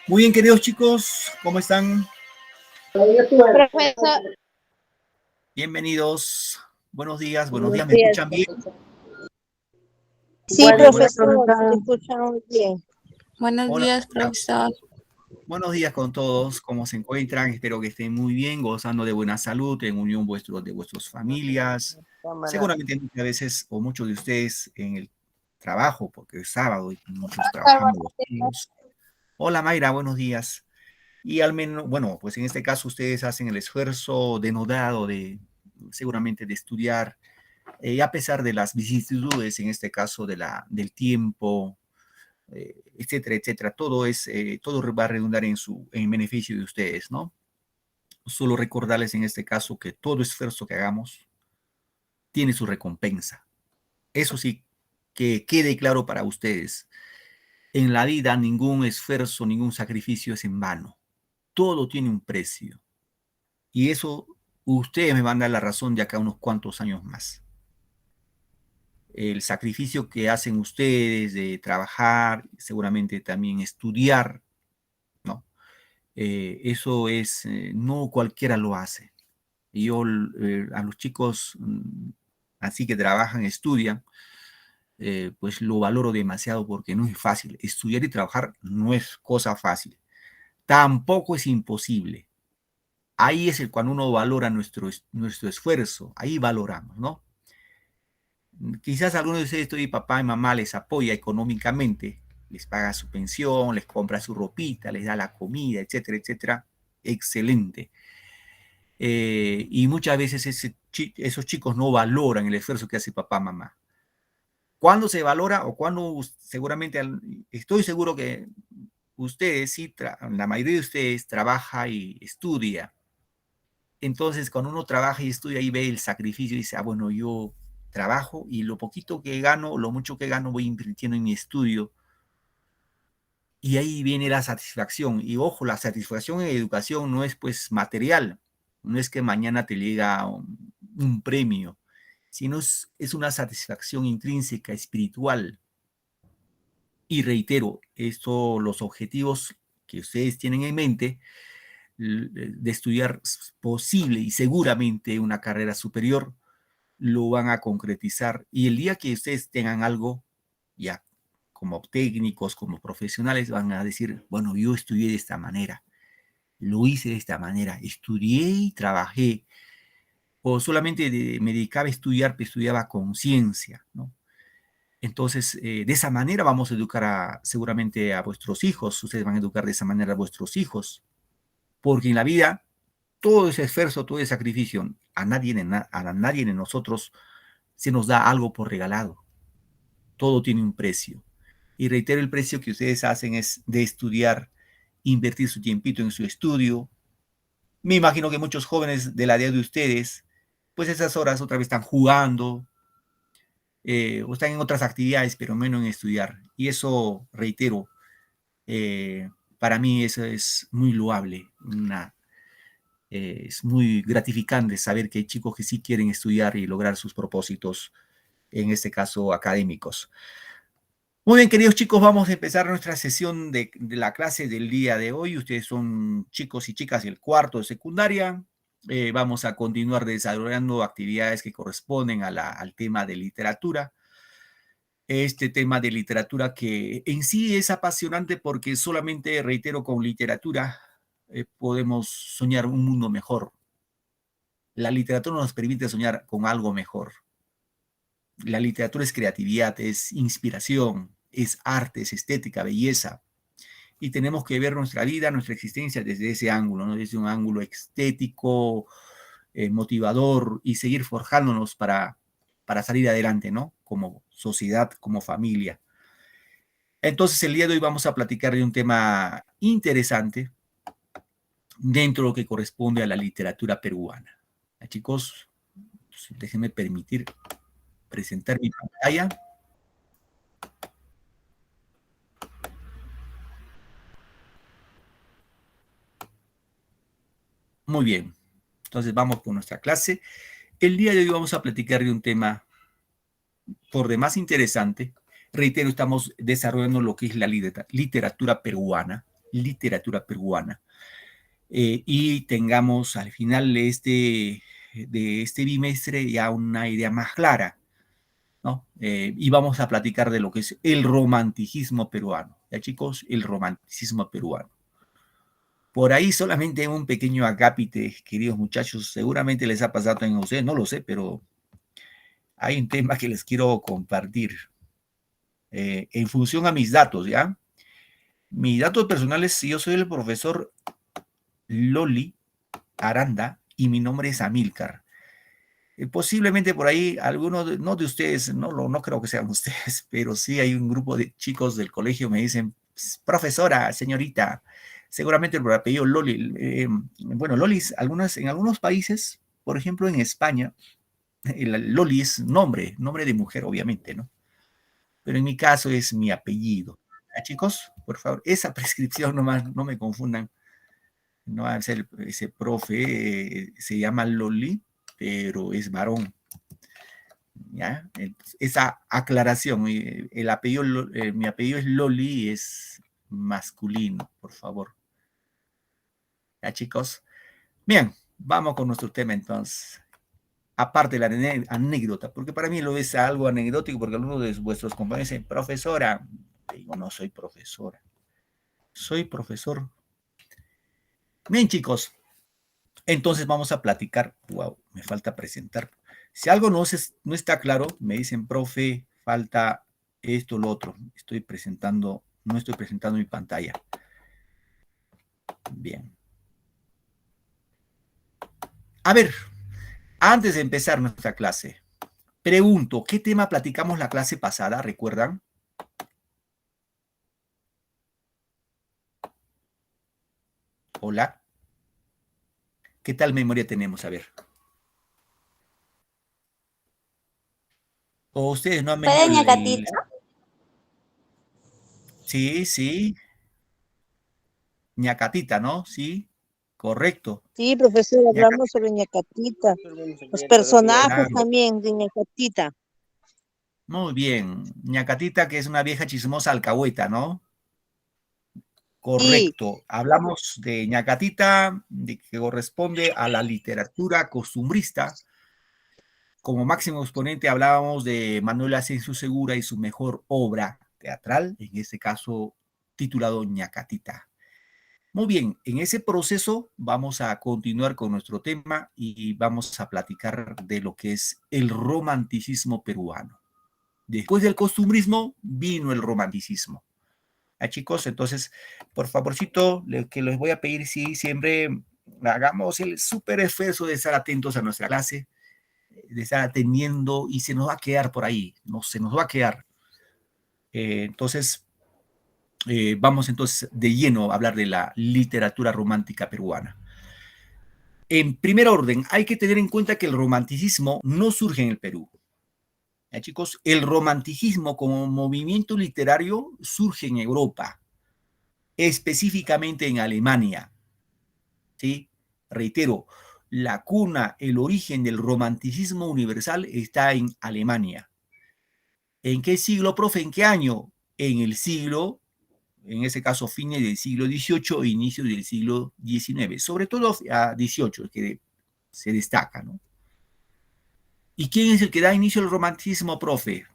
Muy bien, queridos chicos, ¿cómo están? Profesor, Bienvenidos. Buenos días, buenos ¿me días. escuchan bien? Sí, Buenos días, profesor, se profesor. escucha muy bien. Buenos Hola, días, profesor. buenos días con todos, ¿cómo se encuentran? Espero que estén muy bien, gozando de buena salud, en unión de vuestras familias. Cámara. Seguramente muchas veces, o muchos de ustedes en el trabajo, porque es sábado y muchos trabajamos los días. Hola Mayra, buenos días. Y al menos, bueno, pues en este caso ustedes hacen el esfuerzo denodado de seguramente de estudiar, a pesar de las vicisitudes, en este caso del tiempo, etcétera, etcétera. Todo va a redundar en beneficio de ustedes, ¿no? Solo recordarles en este caso que todo esfuerzo que hagamos tiene su recompensa. Eso sí, que quede claro para ustedes. En la vida ningún esfuerzo, ningún sacrificio es en vano. Todo tiene un precio. Y eso ustedes me van a dar la razón de acá a unos cuantos años más. El sacrificio que hacen ustedes de trabajar, seguramente también estudiar, ¿no? Eso no cualquiera lo hace. Y yo a los chicos así que trabajan, estudian, pues lo valoro demasiado porque no es fácil. Estudiar y trabajar no es cosa fácil. Tampoco es imposible. Ahí es cuando uno valora nuestro esfuerzo, ahí valoramos, ¿no? Quizás algunos de ustedes, papá y mamá les apoya económicamente, les paga su pensión, les compra su ropita, les da la comida, etcétera, etcétera. Excelente. Y muchas veces esos chicos no valoran el esfuerzo que hace papá, mamá. ¿Cuándo se valora o cuándo seguramente, estoy seguro que ustedes, sí, la mayoría de ustedes trabaja y estudia? Entonces, cuando uno trabaja y estudia y ve el sacrificio, dice, bueno, yo trabajo y lo poquito que gano, lo mucho que gano, voy invirtiendo en mi estudio. Y ahí viene la satisfacción. Y ojo, la satisfacción en educación no es pues material, no es que mañana te llega un premio, sino es una satisfacción intrínseca, espiritual. Y reitero, los objetivos que ustedes tienen en mente de estudiar posible y seguramente una carrera superior, lo van a concretizar. Y el día que ustedes tengan algo, ya como técnicos, como profesionales, van a decir, bueno, yo estudié de esta manera, lo hice de esta manera, estudié y trabajé, o solamente me dedicaba a estudiar, pero estudiaba con ciencia, ¿no? Entonces, de esa manera vamos a educar seguramente a vuestros hijos, ustedes van a educar de esa manera a vuestros hijos, porque en la vida todo ese esfuerzo, todo ese sacrificio, a nadie de nosotros se nos da algo por regalado. Todo tiene un precio. Y reitero, el precio que ustedes hacen es de estudiar, invertir su tiempito en su estudio. Me imagino que muchos jóvenes de la edad de ustedes, pues esas horas otra vez están jugando, o están en otras actividades, pero menos en estudiar. Y eso, reitero, para mí eso es muy loable, es muy gratificante saber que hay chicos que sí quieren estudiar y lograr sus propósitos, en este caso académicos. Muy bien, queridos chicos, vamos a empezar nuestra sesión de la clase del día de hoy. Ustedes son chicos y chicas del cuarto de secundaria. Vamos a continuar desarrollando actividades que corresponden al tema de literatura. Este tema de literatura que en sí es apasionante porque solamente, reitero, con literatura podemos soñar un mundo mejor. La literatura nos permite soñar con algo mejor. La literatura es creatividad, es inspiración, es arte, es estética, belleza. Y tenemos que ver nuestra vida, nuestra existencia desde ese ángulo, ¿no? Desde un ángulo estético, motivador y seguir forjándonos para salir adelante, ¿no? Como sociedad, como familia. Entonces, el día de hoy vamos a platicar de un tema interesante dentro de lo que corresponde a la literatura peruana. Chicos, déjenme permitir presentar mi pantalla. Muy bien, entonces vamos con nuestra clase. El día de hoy vamos a platicar de un tema por demás interesante. Reitero, estamos desarrollando lo que es la literatura peruana. literatura peruana. Y tengamos al final de este bimestre ya una idea más clara, ¿no? Y vamos a platicar de lo que es el romanticismo peruano. ¿Ya, chicos? El romanticismo peruano. Por ahí solamente un pequeño acápite, queridos muchachos, seguramente les ha pasado también a ustedes, no lo sé, pero hay un tema que les quiero compartir. En función a mis datos, ¿ya? Mis datos personales, yo soy el profesor Loli Aranda y mi nombre es Amílcar. Posiblemente por ahí algunos, no de ustedes, no creo que sean ustedes, pero sí hay un grupo de chicos del colegio me dicen, profesora, señorita, seguramente por apellido Loli. Bueno, Loli, en algunos países, por ejemplo en España, el Loli es nombre de mujer, obviamente, ¿no? Pero en mi caso es mi apellido. Chicos, por favor, esa prescripción nomás, no me confundan. No va a ser ese profe, se llama Loli, pero es varón. ¿Ya? Esa aclaración, mi apellido es Loli y es masculino, por favor. ¿Ya, chicos? Bien, vamos con nuestro tema entonces. Aparte de la anécdota, porque para mí lo es algo anecdótico, porque algunos de vuestros compañeros dicen, profesora, digo, no soy profesora, soy profesor. Bien, chicos, entonces vamos a platicar. Wow, me falta presentar. Si algo no está claro, me dicen, profe, falta esto, lo otro. No estoy presentando mi pantalla. Bien. A ver, antes de empezar nuestra clase, pregunto, ¿qué tema platicamos la clase pasada? ¿Recuerdan? Hola. ¿Qué tal memoria tenemos? A ver. ¿O ustedes no han venido Doña Catita? Sí, sí. Ñacatita, ¿no? Sí, correcto. Sí, profesor, hablamos Ñacatita, sobre Ñacatita, los personajes claro. también de Ñacatita. Muy bien. Ñacatita, que es una vieja chismosa alcahueta, ¿no? Sí, Correcto. Hablamos de Ñacatita, que corresponde a la literatura costumbrista. Como máximo exponente hablábamos de Manuel Asensio Segura y su mejor obra teatral, en este caso titulado Ñacatita. Muy bien, en ese proceso vamos a continuar con nuestro tema y vamos a platicar de lo que es el romanticismo peruano. Después del costumbrismo vino el romanticismo. Chicos, entonces, por favorcito, lo que les voy a pedir, sí, siempre hagamos el súper esfuerzo de estar atentos a nuestra clase, de estar atendiendo y se nos va a quedar por ahí, no se nos va a quedar. Entonces, vamos entonces de lleno a hablar de la literatura romántica peruana. En primer orden, hay que tener en cuenta que el romanticismo no surge en el Perú. Chicos, el romanticismo como movimiento literario surge en Europa, específicamente en Alemania. ¿Sí? Reitero, la cuna, el origen del romanticismo universal está en Alemania. ¿En qué siglo, profe? ¿En qué año? En el siglo, en ese caso, fines del siglo XVIII e inicios del siglo XIX, sobre todo a XVIII, que se destaca, ¿no? ¿Y quién es el que da inicio al romanticismo, profe?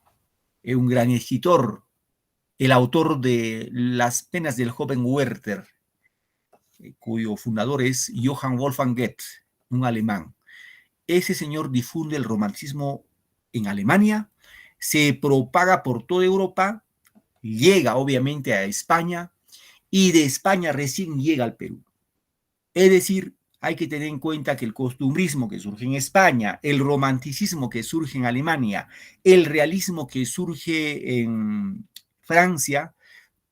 Es un gran escritor, el autor de Las penas del joven Werther, cuyo fundador es Johann Wolfgang Goethe, un alemán. Ese señor difunde el romanticismo en Alemania, se propaga por toda Europa, llega obviamente a España y de España recién llega al Perú. Es decir, hay que tener en cuenta que el costumbrismo que surge en España, el romanticismo que surge en Alemania, el realismo que surge en Francia,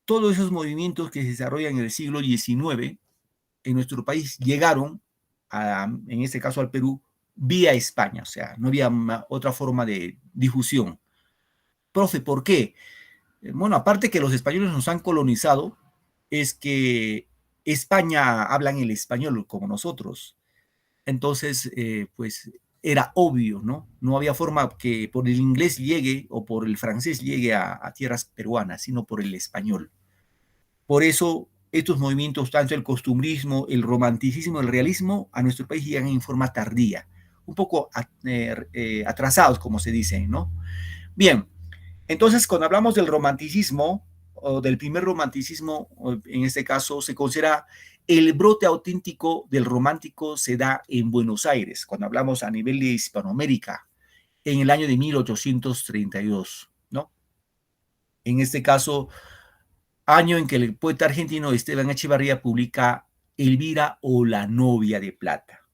todos esos movimientos que se desarrollan en el siglo XIX en nuestro país llegaron, en este caso al Perú, vía España, o sea, no había otra forma de difusión. Profe, ¿por qué? Bueno, aparte que los españoles nos han colonizado, es que España hablan el español como nosotros. Entonces, pues era obvio, ¿no? No había forma que por el inglés llegue o por el francés llegue a tierras peruanas, sino por el español. Por eso estos movimientos, tanto el costumbrismo, el romanticismo, el realismo, a nuestro país llegan en forma tardía, un poco atrasados, como se dice, ¿no? Bien, entonces cuando hablamos del romanticismo, o del primer romanticismo, en este caso, se considera el brote auténtico del romántico se da en Buenos Aires, cuando hablamos a nivel de Hispanoamérica, en el año de 1832, ¿no? En este caso, año en que el poeta argentino Esteban Echevarría publica Elvira o la novia de plata.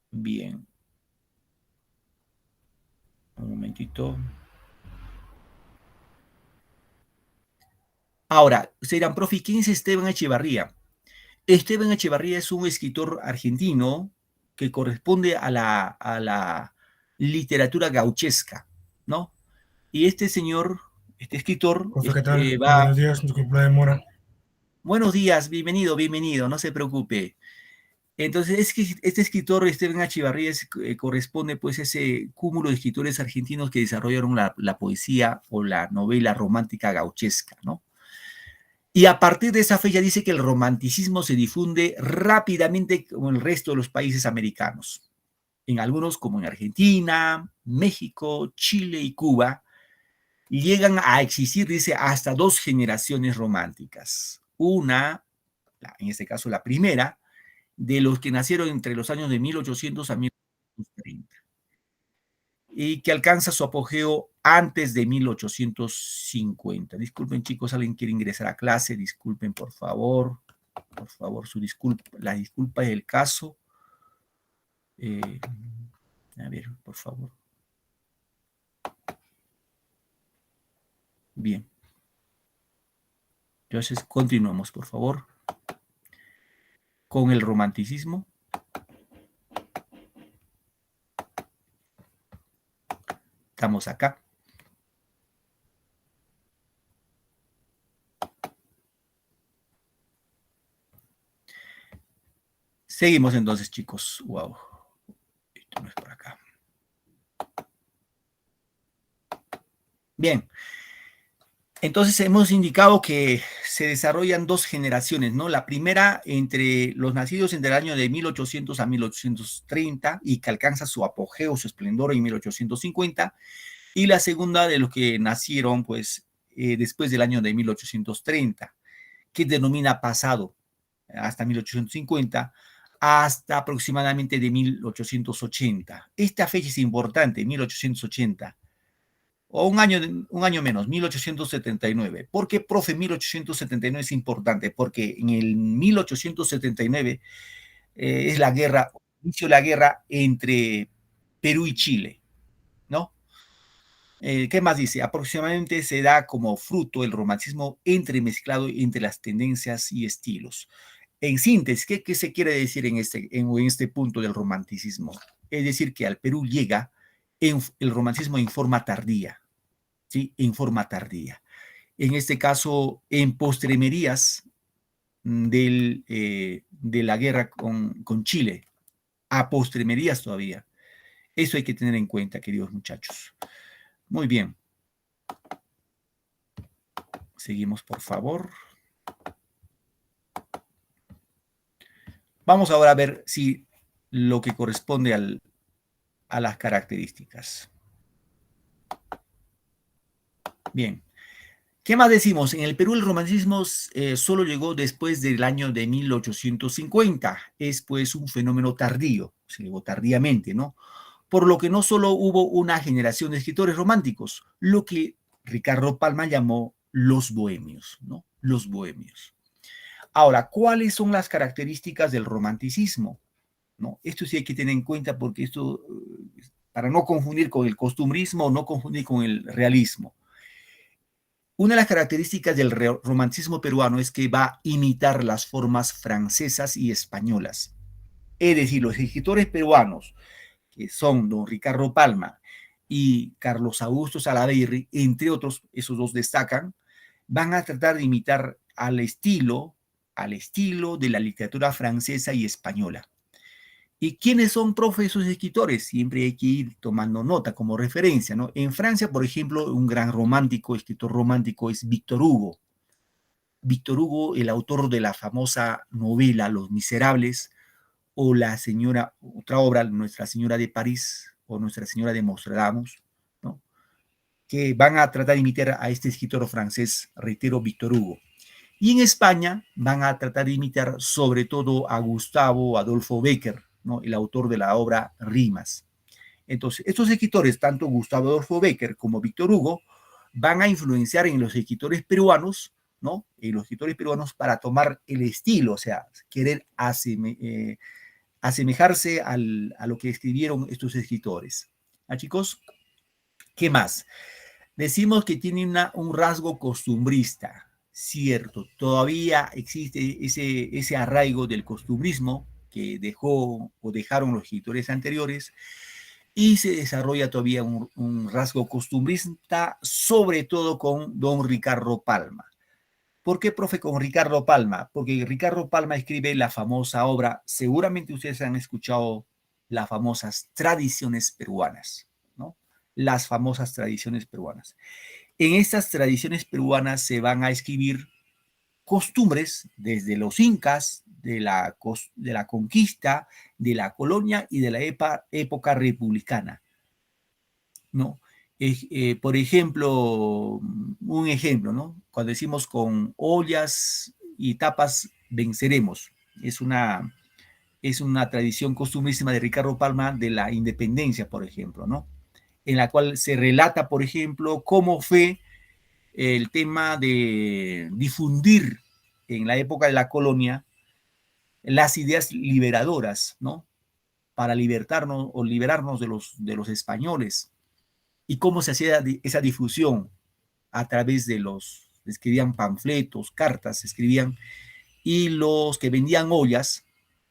Bien. Un momentito. Ahora, se dirán, profe, ¿quién es Esteban Echevarría? Esteban Echevarría es un escritor argentino que corresponde a la literatura gauchesca, ¿no? Y este señor, este escritor, Profe, ¿qué tal? va... Buenos días, disculpe la demora. Buenos días, bienvenido, bienvenido, no se preocupe. Entonces, es que este escritor, Esteban Echevarría, corresponde pues a ese cúmulo de escritores argentinos que desarrollaron la poesía o la novela romántica gauchesca, ¿no? Y a partir de esa fecha dice que el romanticismo se difunde rápidamente como el resto de los países americanos. En algunos, como en Argentina, México, Chile y Cuba, llegan a existir, dice, hasta dos generaciones románticas. Una, en este caso la primera, de los que nacieron entre los años de 1800 a 1830 y que alcanza su apogeo antes de 1850. Disculpen, chicos, alguien quiere ingresar a clase, disculpen, por favor, su disculpa, la disculpa es el caso. A ver, por favor. Bien. Entonces, continuamos, por favor, con el romanticismo. Estamos acá. Seguimos entonces, chicos. Wow. Esto no es por acá. Bien. Entonces hemos indicado que se desarrollan dos generaciones, ¿no? La primera entre los nacidos entre el año de 1800 a 1830 y que alcanza su apogeo, su esplendor en 1850, y la segunda de los que nacieron, pues, después del año de 1830, que denomina pasado, hasta 1850, hasta aproximadamente de 1880. Esta fecha es importante, 1880 o un año menos, 1879. ¿Por qué, profe, 1879 es importante? Porque en el 1879 es la guerra, inició la guerra entre Perú y Chile, ¿no? ¿Qué más dice? Aproximadamente se da como fruto el romanticismo entremezclado entre las tendencias y estilos. En síntesis, ¿qué se quiere decir en este punto del romanticismo? Es decir, que al Perú llega el romanticismo en forma tardía, ¿sí? En forma tardía. En este caso, en postremerías de la guerra con Chile, a postremerías todavía. Eso hay que tener en cuenta, queridos muchachos. Muy bien. Seguimos, por favor. Vamos ahora a ver si lo que corresponde a las características. Bien. ¿Qué más decimos? En el Perú el romanticismo solo llegó después del año de 1850. Es pues un fenómeno tardío, se llegó tardíamente, ¿no? Por lo que no solo hubo una generación de escritores románticos, lo que Ricardo Palma llamó los bohemios, ¿no? Los bohemios. Ahora, ¿cuáles son las características del romanticismo? ¿No? Esto sí hay que tener en cuenta porque esto, para no confundir con el costumbrismo, no confundir con el realismo. Una de las características del romanticismo peruano es que va a imitar las formas francesas y españolas. Es decir, los escritores peruanos, que son don Ricardo Palma y Carlos Augusto Salaverry, entre otros, esos dos destacan, van a tratar de imitar al estilo de la literatura francesa y española. ¿Y quiénes son, profe, esos escritores? Siempre hay que ir tomando nota como referencia, ¿no? En Francia, por ejemplo, un gran romántico, escritor romántico es Víctor Hugo. Víctor Hugo, el autor de la famosa novela Los Miserables, o otra obra, Nuestra Señora de París o Nuestra Señora de Nostradamus, ¿no? Que van a tratar de imitar a este escritor francés, reitero, Víctor Hugo. Y en España van a tratar de imitar sobre todo a Gustavo Adolfo Bécquer, ¿no? El autor de la obra Rimas. Entonces, estos escritores, tanto Gustavo Adolfo Bécquer como Víctor Hugo, van a influenciar en los escritores peruanos, ¿no? En los escritores peruanos para tomar el estilo, o sea, querer asemejarse a lo que escribieron estos escritores. ¿Ah, chicos? ¿Qué más? Decimos que tiene un rasgo costumbrista, cierto, todavía existe ese arraigo del costumbrismo que dejó o dejaron los escritores anteriores, y se desarrolla todavía un rasgo costumbrista, sobre todo con don Ricardo Palma. ¿Por qué, profe, con Ricardo Palma? Porque Ricardo Palma escribe la famosa obra, seguramente ustedes han escuchado las famosas tradiciones peruanas, ¿no? Las famosas tradiciones peruanas. En estas tradiciones peruanas se van a escribir costumbres desde los incas, de la conquista, de la colonia y de la época republicana, ¿no? Por ejemplo, un ejemplo, ¿no? Cuando decimos con ollas y tapas venceremos, es una tradición costumbrísima de Ricardo Palma de la independencia, por ejemplo, ¿no? En la cual se relata, por ejemplo, cómo fue el tema de difundir en la época de la colonia las ideas liberadoras, ¿no? Para libertarnos o liberarnos de los españoles. Y cómo se hacía esa difusión a través de escribían panfletos, cartas, escribían, y los que vendían ollas,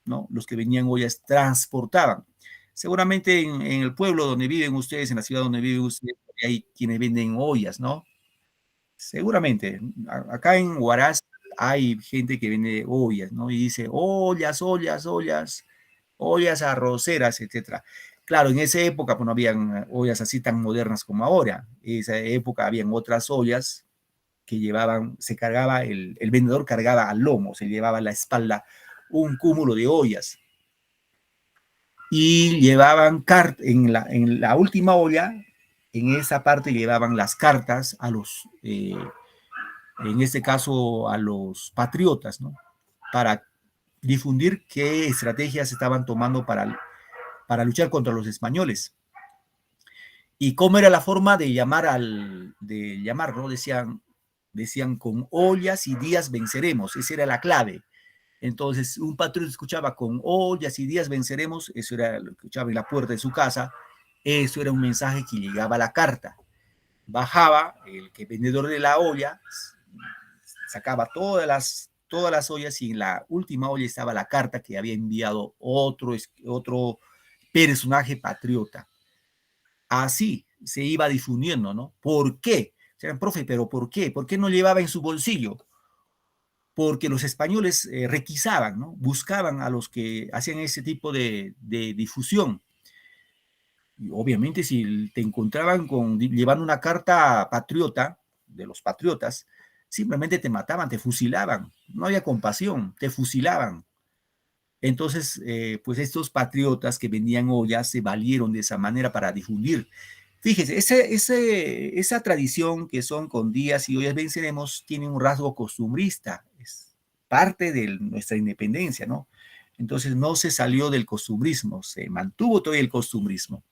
¿no? Los que vendían ollas transportaban. Seguramente en el pueblo donde viven ustedes, en la ciudad donde viven ustedes, hay quienes venden ollas, ¿no? Seguramente. Acá en Huaraz hay gente que vende ollas, ¿no? Y dice ollas, ollas, ollas, ollas arroceras, etcétera. Claro, en esa época pues, no habían ollas así tan modernas como ahora. En esa época habían otras ollas que se cargaba, el vendedor cargaba al lomo, se llevaba a la espalda un cúmulo de ollas. Y llevaban en la última olla, en esa parte llevaban las cartas a en este caso, a los patriotas, ¿no? Para difundir qué estrategias estaban tomando para luchar contra los españoles. Y cómo era la forma de llamar, ¿no? Decían con ollas y días venceremos, esa era la clave. Entonces, un patriota escuchaba con ollas y días venceremos, eso era lo que escuchaba en la puerta de su casa, eso era un mensaje que llegaba a la carta. Bajaba el vendedor de la olla, sacaba todas las ollas y en la última olla estaba la carta que había enviado otro personaje patriota. Así se iba difundiendo, ¿no? ¿Por qué? O sea, profe, ¿pero por qué? ¿Por qué no llevaba en su bolsillo? Porque los españoles requisaban, ¿no? Buscaban a los que hacían ese tipo de difusión. Y obviamente si te encontraban llevando una carta patriota, de los patriotas, simplemente te mataban, te fusilaban, no había compasión, te fusilaban. Entonces, pues estos patriotas que vendían ollas se valieron de esa manera para difundir. Fíjese, esa tradición que son con días y ollas venceremos tiene un rasgo costumbrista, es parte de nuestra independencia, ¿no? Entonces no se salió del costumbrismo, se mantuvo todavía el costumbrismo.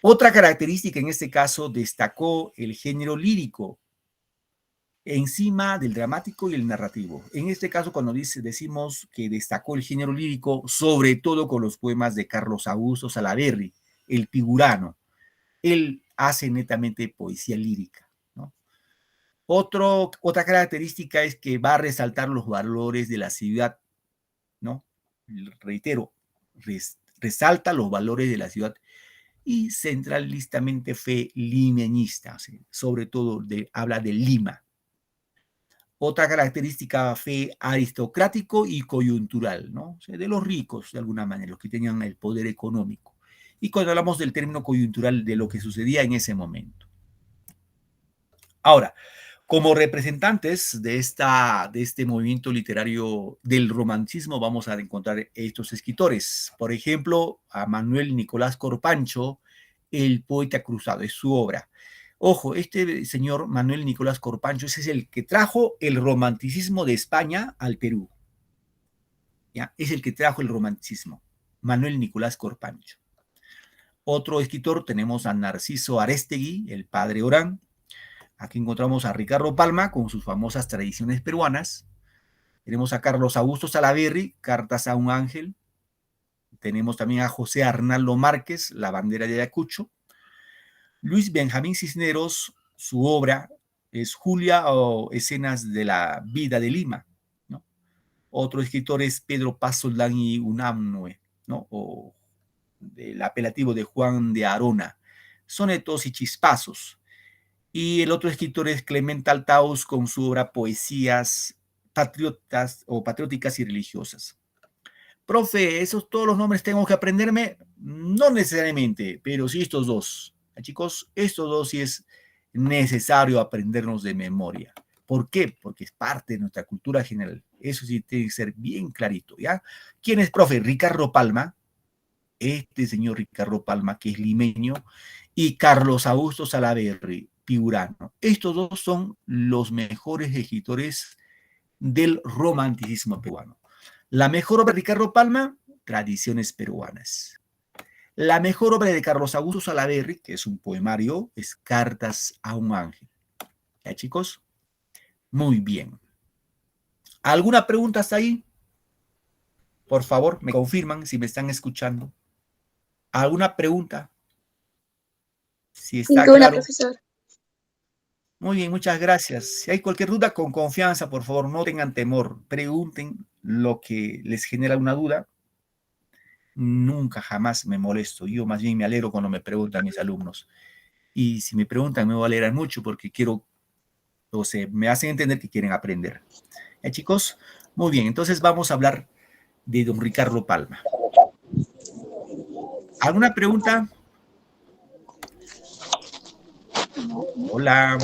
Otra característica en este caso destacó el género lírico encima del dramático y el narrativo. En este caso, cuando decimos que destacó el género lírico, sobre todo con los poemas de Carlos Augusto Salaverry, el Pigurano. Él hace netamente poesía lírica, ¿no? Otra característica es que va a resaltar los valores de la ciudad, ¿no? Reitero, resalta los valores de la ciudad y centralistamente fe limeñista, sobre todo habla de Lima. Otra característica fe aristocrático y coyuntural, ¿no? O sea, de los ricos, de alguna manera, los que tenían el poder económico. Y cuando hablamos del término coyuntural, de lo que sucedía en ese momento. Ahora, Como representantes de este movimiento literario del romanticismo vamos a encontrar estos escritores. Por ejemplo, a Manuel Nicolás Corpancho, El poeta cruzado, es su obra. Ojo, este señor Manuel Nicolás Corpancho ese es el que trajo el romanticismo de España al Perú. ¿Ya? Es el que trajo el romanticismo, Manuel Nicolás Corpancho. Otro escritor tenemos a Narciso Arestegui, el padre Orán. Aquí encontramos a Ricardo Palma con sus famosas tradiciones peruanas. Tenemos a Carlos Augusto Salaverry, Cartas a un ángel. Tenemos también a José Arnaldo Márquez, La bandera de Ayacucho. Luis Benjamín Cisneros, su obra es Julia o Escenas de la vida de Lima, ¿no? Otro escritor es Pedro Paz Soldán y Unamue, ¿no? O el apelativo de Juan de Arona, Sonetos y Chispazos. Y el otro escritor es Clemente Altaus con su obra Poesías patriotas o patrióticas y religiosas. Profe, ¿esos todos los nombres tengo que aprenderme? No necesariamente, pero sí estos dos. Chicos, estos dos sí es necesario aprendernos de memoria. ¿Por qué? Porque es parte de nuestra cultura general. Eso sí tiene que ser bien clarito, ¿ya? ¿Quién es, profe? Ricardo Palma. Este señor Ricardo Palma, que es limeño, y Carlos Augusto Salaverry, piurano. Estos dos son los mejores escritores del romanticismo peruano. La mejor obra de Ricardo Palma, Tradiciones peruanas. La mejor obra de Carlos Augusto Salaverry, que es un poemario, es Cartas a un ángel. ¿Ya, chicos? Muy bien. ¿Alguna pregunta hasta ahí? Por favor, me confirman si me están escuchando. ¿Alguna pregunta? Si está Ninguna, claro. profesor. Muy bien, muchas gracias. Si hay cualquier duda, con confianza, por favor, no tengan temor. Pregunten lo que les genera una duda. Nunca, jamás me molesto. Yo más bien me alegro cuando me preguntan mis alumnos. Y si me preguntan, me voy a alegrar mucho porque quiero, o sea, me hacen entender que quieren aprender. ¿Ya, chicos? Muy bien, entonces vamos a hablar de don Ricardo Palma. ¿Alguna pregunta? Hola.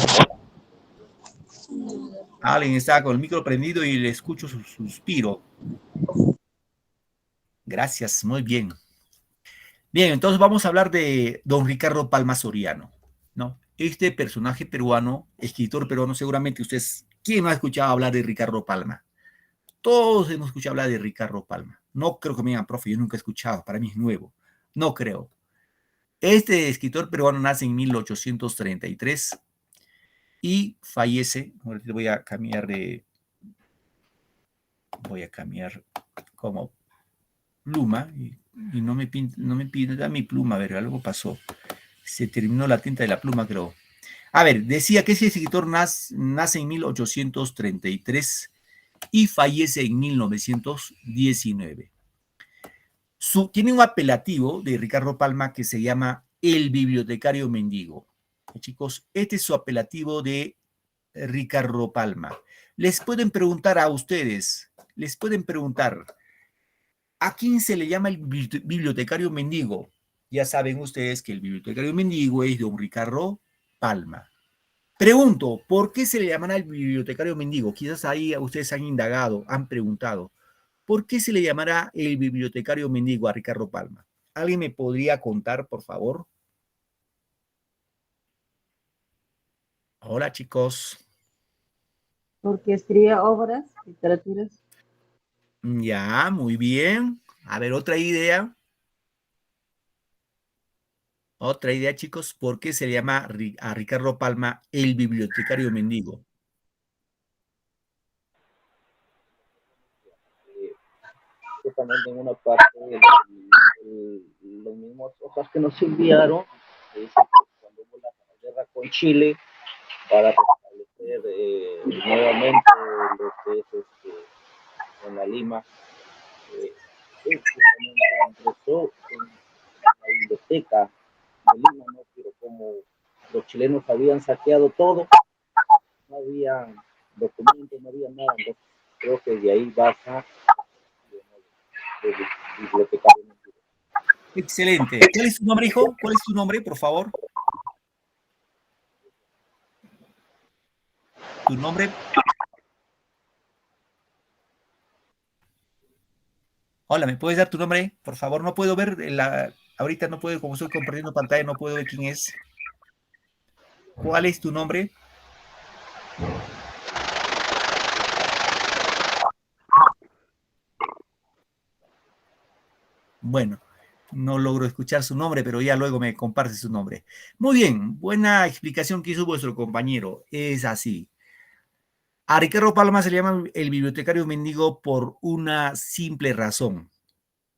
Alguien está con el micro prendido y le escucho su suspiro. Gracias, muy bien. Bien, entonces vamos a hablar de don Ricardo Palma Soriano, ¿no? Este personaje peruano, escritor peruano, seguramente ustedes, ¿quién no ha escuchado hablar de Ricardo Palma? Todos hemos escuchado hablar de Ricardo Palma. No creo que me digan, profe, yo nunca he escuchado, para mí es nuevo. No creo. Este escritor peruano nace en 1833 y fallece, voy a cambiar como pluma y no me pinta mi pluma, a ver, algo pasó. Se terminó la tinta de la pluma, creo. A ver, decía que ese escritor nace en 1833 y fallece en 1919. Tiene un apelativo de Ricardo Palma que se llama El Bibliotecario Mendigo. Chicos, este es su apelativo de Ricardo Palma. Les pueden preguntar a ustedes, ¿a quién se le llama el bibliotecario mendigo? Ya saben ustedes que el bibliotecario mendigo es don Ricardo Palma. Pregunto, ¿por qué se le llamará el bibliotecario mendigo? Quizás ahí ustedes han indagado, han preguntado. ¿Por qué se le llamará el bibliotecario mendigo a Ricardo Palma? ¿Alguien me podría contar, por favor? Hola, chicos. Porque escribía obras, literaturas. Ya, muy bien. A ver, otra idea. Otra idea, chicos. ¿Por qué se le llama a Ricardo Palma el bibliotecario mendigo? Justamente en una parte los mismos hojas que nos enviaron, que dice que cuando hubo la guerra con Chile, para restablecer nuevamente lo que es en la Lima, él justamente ingresó en la biblioteca de Lima, ¿no? Pero como los chilenos habían saqueado todo, no había documentos, no había nada, entonces creo que de ahí baja el bibliotecario. Excelente. ¿Cuál es tu nombre, hijo? ¿Cuál es tu nombre, por favor? ¿Tu nombre? Hola, ¿me puedes dar tu nombre? Por favor, no puedo ver ahorita no puedo, como estoy compartiendo pantalla, no puedo ver quién es. ¿Cuál es tu nombre? Bueno, no logro escuchar su nombre, pero ya luego me comparte su nombre. Muy bien, buena explicación que hizo vuestro compañero. Es así. A Ricardo Palma se le llama el bibliotecario mendigo por una simple razón.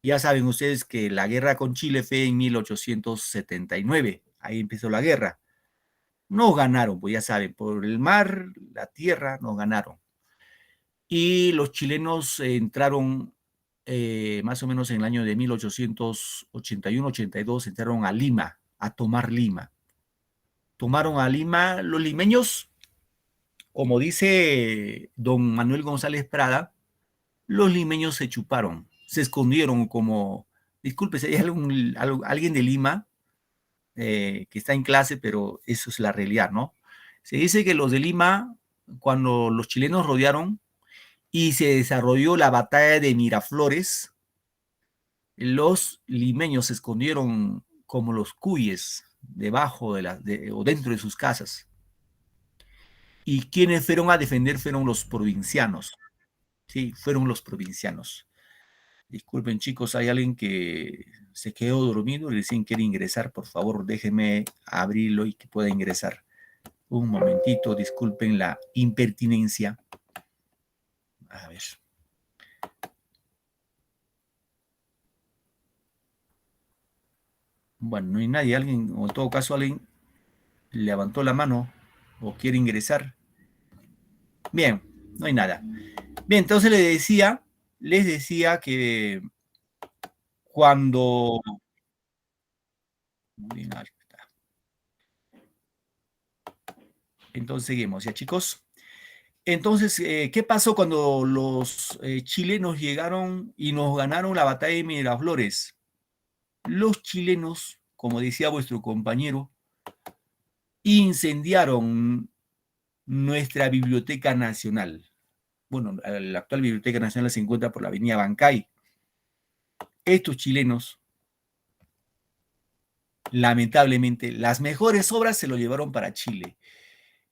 Ya saben ustedes que la guerra con Chile fue en 1879. Ahí empezó la guerra. No ganaron, pues ya saben, por el mar, la tierra, no ganaron. Y los chilenos entraron más o menos en el año de 1881-82, entraron a Lima, a tomar Lima. Tomaron a Lima los limeños, como dice don Manuel González Prada, los limeños se chuparon, se escondieron como, disculpe si hay alguien de Lima que está en clase, pero eso es la realidad, ¿no? Se dice que los de Lima, cuando los chilenos rodearon y se desarrolló la batalla de Miraflores, los limeños se escondieron como los cuyes debajo o dentro de sus casas. Y quienes fueron a defender fueron los provincianos. Sí, fueron los provincianos. Disculpen, chicos, hay alguien que se quedó dormido y recién quiere ingresar. Por favor, déjenme abrirlo y que pueda ingresar. Un momentito, disculpen la impertinencia. A ver. Bueno, no hay nadie. Alguien, o en todo caso, alguien levantó la mano o quiere ingresar. Bien, no hay nada. Bien, entonces les decía que cuando... Bien, entonces seguimos, ¿ya, chicos? Entonces, ¿qué pasó cuando los chilenos llegaron y nos ganaron la batalla de Miraflores? Los chilenos, como decía vuestro compañero, incendiaron nuestra Biblioteca Nacional. Bueno, la actual Biblioteca Nacional se encuentra por la avenida Bancay. Estos chilenos, lamentablemente, las mejores obras se lo llevaron para Chile,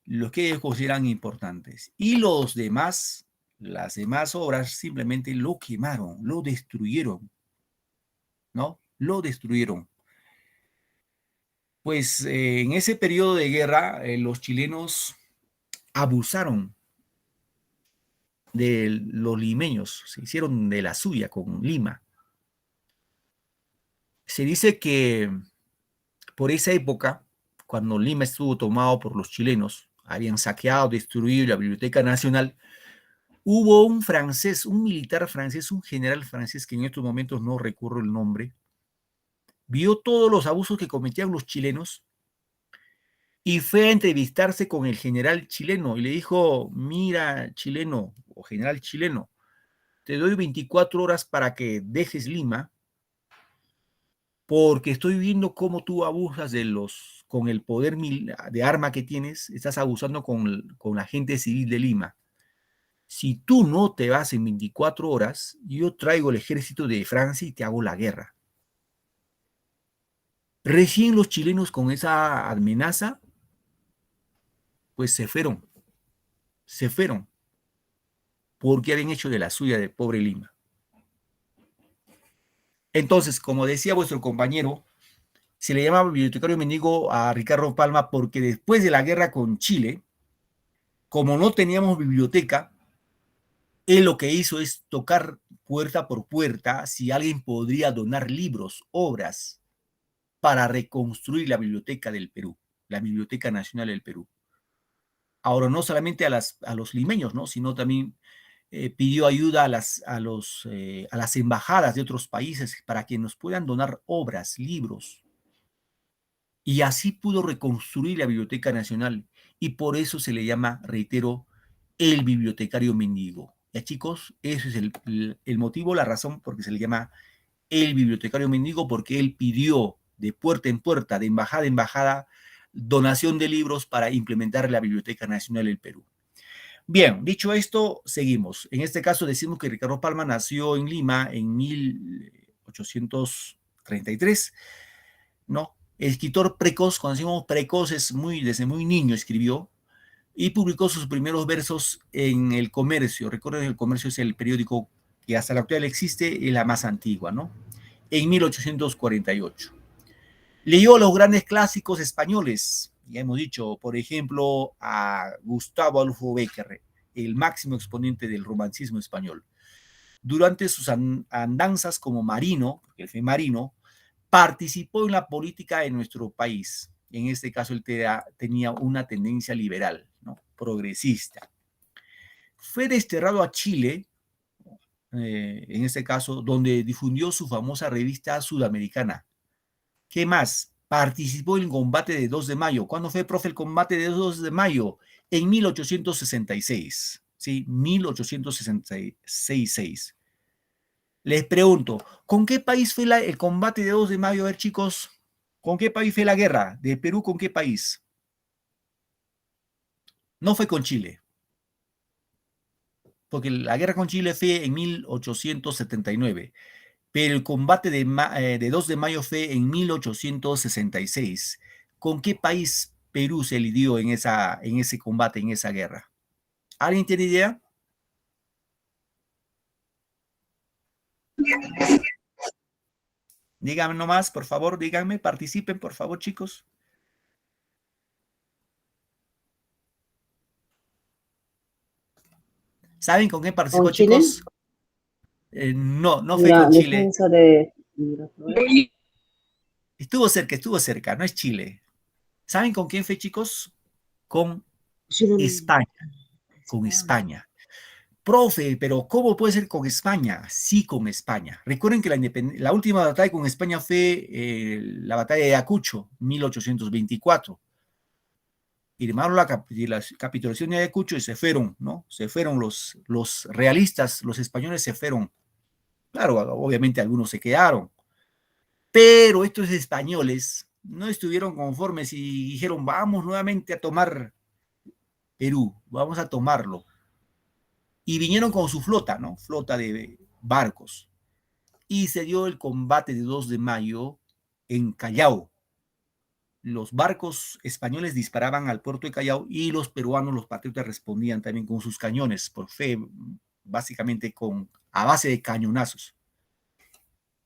los que ellos consideran importantes. Y los demás, las demás obras simplemente lo quemaron, lo destruyeron, ¿no? Lo destruyeron. Pues en ese periodo de guerra, los chilenos abusaron de los limeños, se hicieron de la suya con Lima. Se dice que por esa época, cuando Lima estuvo tomado por los chilenos, habían saqueado, destruido la Biblioteca Nacional, hubo un francés, un militar francés, un general francés, que en estos momentos no recuerdo el nombre, vio todos los abusos que cometían los chilenos y fue a entrevistarse con el general chileno y le dijo: mira, chileno o general chileno, te doy 24 horas para que dejes Lima, porque estoy viendo cómo tú abusas con el poder de arma que tienes, estás abusando con la gente civil de Lima. Si tú no te vas en 24 horas, yo traigo el ejército de Francia y te hago la guerra. Recién los chilenos con esa amenaza, pues se fueron, porque habían hecho de la suya de pobre Lima. Entonces, como decía vuestro compañero, se le llamaba bibliotecario mendigo a Ricardo Palma porque después de la guerra con Chile, como no teníamos biblioteca, él lo que hizo es tocar puerta por puerta si alguien podría donar libros, obras, para reconstruir la biblioteca del Perú, la Biblioteca Nacional del Perú. Ahora, no solamente a los limeños, ¿no?, sino también pidió ayuda a las embajadas de otros países para que nos puedan donar obras, libros. Y así pudo reconstruir la Biblioteca Nacional. Y por eso se le llama, reitero, el bibliotecario mendigo. Ya, chicos, ese es el motivo, la razón por que se le llama el bibliotecario mendigo, porque él pidió de puerta en puerta, de embajada en embajada, donación de libros para implementar la Biblioteca Nacional del Perú. Bien, dicho esto, seguimos. En este caso decimos que Ricardo Palma nació en Lima en 1833, ¿no? Escritor precoz, cuando decimos precoz, desde muy niño escribió y publicó sus primeros versos en El Comercio. Recuerden, El Comercio es el periódico que hasta la actual existe y la más antigua, ¿no? En 1848. Leyó los grandes clásicos españoles, ya hemos dicho, por ejemplo, a Gustavo Adolfo Bécquer, el máximo exponente del romancismo español. Durante sus andanzas como marino, porque él fue marino, participó en la política de nuestro país. En este caso, él tenía una tendencia liberal, ¿no? Progresista. Fue desterrado a Chile, en este caso, donde difundió su famosa revista sudamericana. ¿Qué más? Participó en el combate de 2 de mayo. ¿Cuándo fue, profe, el combate de 2 de mayo? En 1866. ¿Sí? 1866. Les pregunto, ¿con qué país fue el combate de 2 de mayo? A ver, chicos, ¿con qué país fue la guerra? ¿De Perú con qué país? No fue con Chile, porque la guerra con Chile fue en 1879, pero el combate de 2 de mayo fue en 1866. ¿Con qué país Perú se lidió en ese combate, en esa guerra? ¿Alguien tiene idea? Díganme nomás, por favor, díganme, participen, por favor, chicos. ¿Saben con qué participó, ¿Con Chile? chicos? No fue La con Chile. defensa de Miraflores. Estuvo cerca, no es Chile. ¿Saben con quién fue, chicos? Con Chile. España, con España. Profe, pero ¿cómo puede ser con España? Sí, con España. Recuerden que la última batalla con España fue la batalla de Ayacucho, 1824. Firmaron la capitulación de Ayacucho y se fueron, ¿no? Se fueron los realistas, los españoles se fueron. Claro, obviamente algunos se quedaron, pero estos españoles no estuvieron conformes y dijeron, vamos nuevamente a tomar Perú, vamos a tomarlo. Y vinieron con su flota, ¿no? Flota de barcos. Y se dio el combate de 2 de mayo en Callao. Los barcos españoles disparaban al puerto de Callao y los peruanos, los patriotas, respondían también con sus cañones, por fe, básicamente a base de cañonazos.